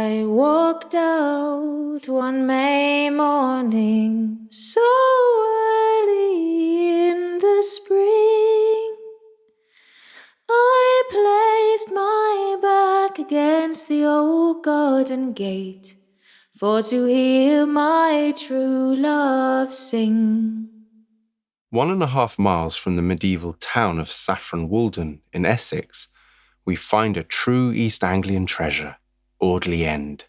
I walked out one May morning, so early in the spring, I placed my back against the old garden gate, for to hear my true love sing. 1.5 miles from the medieval town of Saffron Walden in Essex, we find a true East Anglian treasure, Audley End.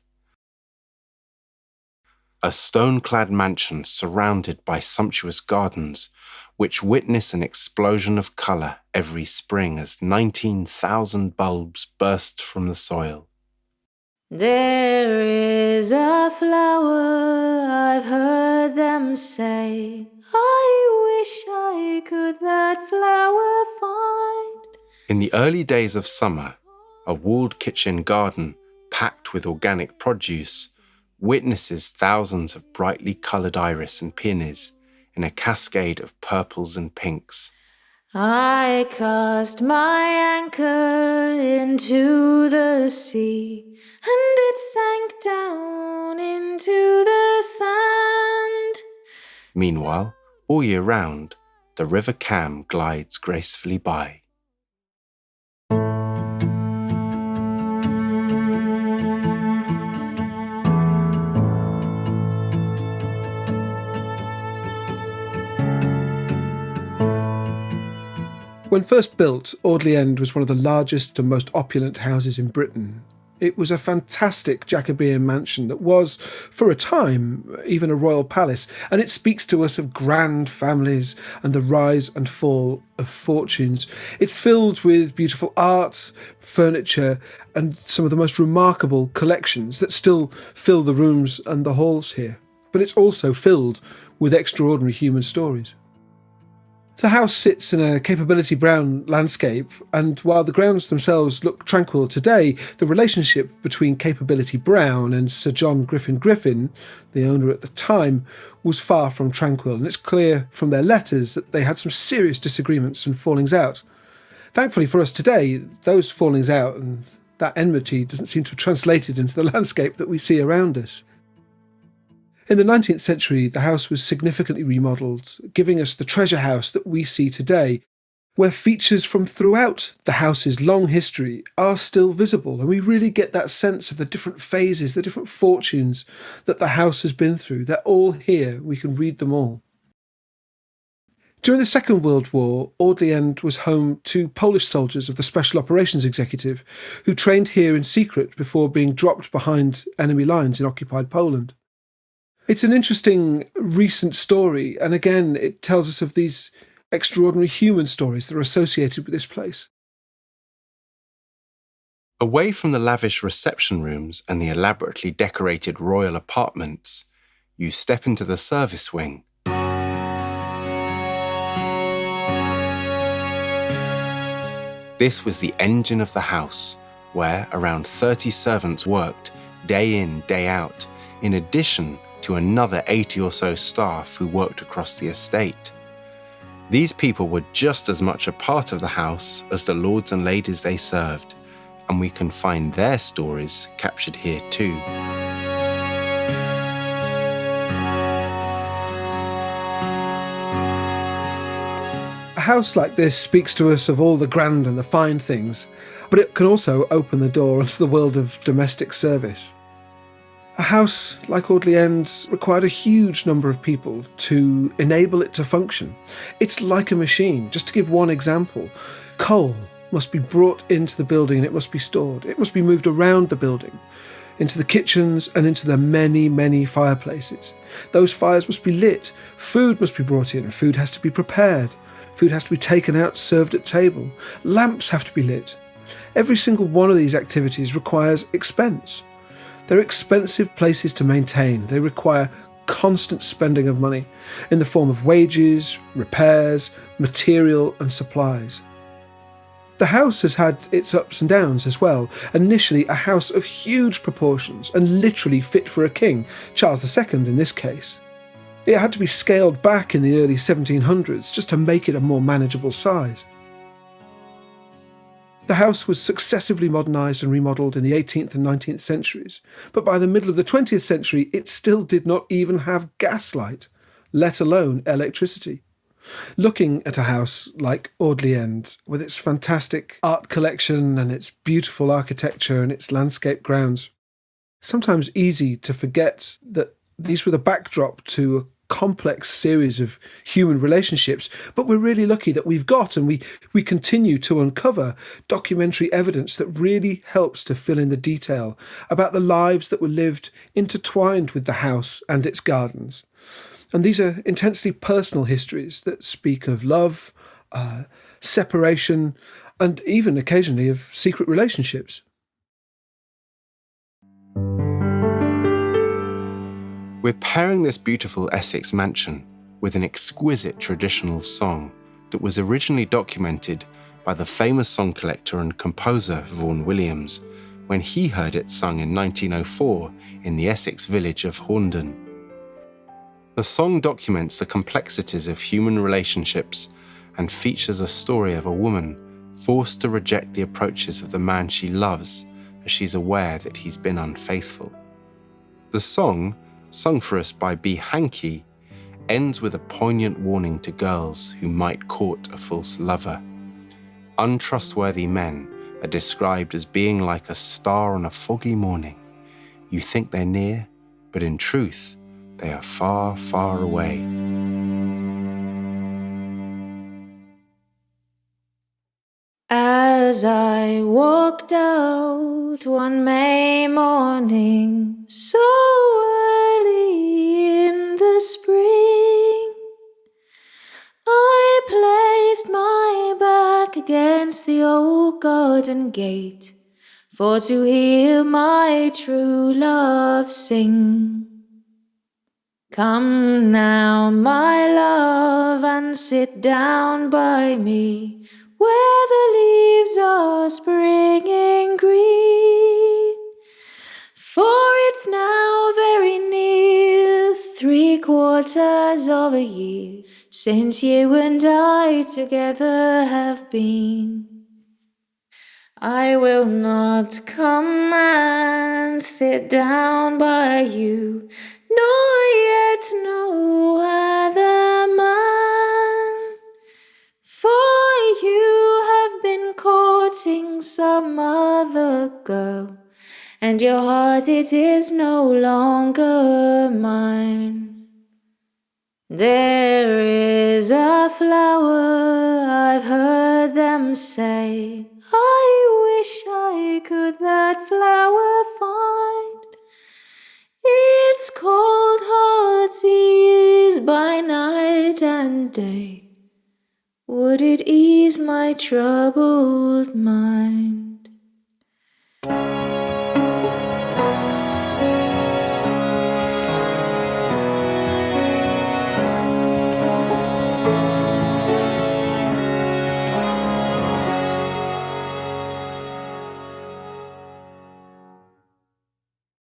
A stone-clad mansion surrounded by sumptuous gardens, which witness an explosion of colour every spring as 19,000 bulbs burst from the soil. There is a flower, I've heard them say, I wish I could that flower find. In the early days of summer, a walled kitchen garden packed with organic produce witnesses thousands of brightly coloured iris and peonies in a cascade of purples and pinks. I cast my anchor into the sea, and it sank down into the sand. Meanwhile, all year round, the River Cam glides gracefully by. When first built, Audley End was one of the largest and most opulent houses in Britain. It was a fantastic Jacobean mansion that was, for a time, even a royal palace, and it speaks to us of grand families and the rise and fall of fortunes. It's filled with beautiful art, furniture, and some of the most remarkable collections that still fill the rooms and the halls here. But it's also filled with extraordinary human stories. The house sits in a Capability Brown landscape, and while the grounds themselves look tranquil today, the relationship between Capability Brown and Sir John Griffin, the owner at the time, was far from tranquil, and it's clear from their letters that they had some serious disagreements and fallings out. Thankfully for us today, those fallings out and that enmity doesn't seem to have translated into the landscape that we see around us. In the 19th century, the house was significantly remodelled, giving us the treasure house that we see today, where features from throughout the house's long history are still visible, and we really get that sense of the different phases, the different fortunes that the house has been through. They're all here, we can read them all. During the Second World War, Audley End was home to Polish soldiers of the Special Operations Executive, who trained here in secret before being dropped behind enemy lines in occupied Poland. It's an interesting recent story, and again, it tells us of these extraordinary human stories that are associated with this place. Away from the lavish reception rooms and the elaborately decorated royal apartments, you step into the service wing. This was the engine of the house, where around 30 servants worked day in, day out, in addition to another 80 or so staff who worked across the estate. These people were just as much a part of the house as the lords and ladies they served, and we can find their stories captured here too. A house like this speaks to us of all the grand and the fine things, but it can also open the door into the world of domestic service. A house like Audley End required a huge number of people to enable it to function. It's like a machine. Just to give one example, coal must be brought into the building and it must be stored. It must be moved around the building, into the kitchens and into the many, many fireplaces. Those fires must be lit. Food must be brought in. Food has to be prepared. Food has to be taken out, served at table. Lamps have to be lit. Every single one of these activities requires expense. They're expensive places to maintain. They require constant spending of money in the form of wages, repairs, material and supplies. The house has had its ups and downs as well. Initially a house of huge proportions and literally fit for a king, Charles II in this case. It had to be scaled back in the early 1700s just to make it a more manageable size. The house was successively modernised and remodelled in the 18th and 19th centuries, but by the middle of the 20th century it still did not even have gaslight, let alone electricity. Looking at a house like Audley End, with its fantastic art collection and its beautiful architecture and its landscape grounds, sometimes easy to forget that these were the backdrop to a complex series of human relationships, but we're really lucky that we've got and we continue to uncover documentary evidence that really helps to fill in the detail about the lives that were lived intertwined with the house and its gardens. And these are intensely personal histories that speak of love, separation, and even occasionally of secret relationships. We're pairing this beautiful Essex mansion with an exquisite traditional song that was originally documented by the famous song collector and composer Vaughan Williams when he heard it sung in 1904 in the Essex village of Horndon. The song documents the complexities of human relationships and features a story of a woman forced to reject the approaches of the man she loves as she's aware that he's been unfaithful. The song, sung for us by Hankey, ends with a poignant warning to girls who might court a false lover. Untrustworthy men are described as being like a star on a foggy morning. You think they're near, but in truth, they are far, far away. As I walked out one May morning, so early in the spring, I placed my back against the old garden gate for to hear my true love sing. Come now, my love, and sit down by me, where the leaves are springing green. For it's now very near 3/4 of a year since you and I together have been. I will not come and sit down by you, nor yet no other man, for you have been courting some other girl, and your heart it is no longer mine. There is a flower, I've heard them say, I wish I could that flower find. It's called heart's ease by night and day. Would it ease my troubled mind?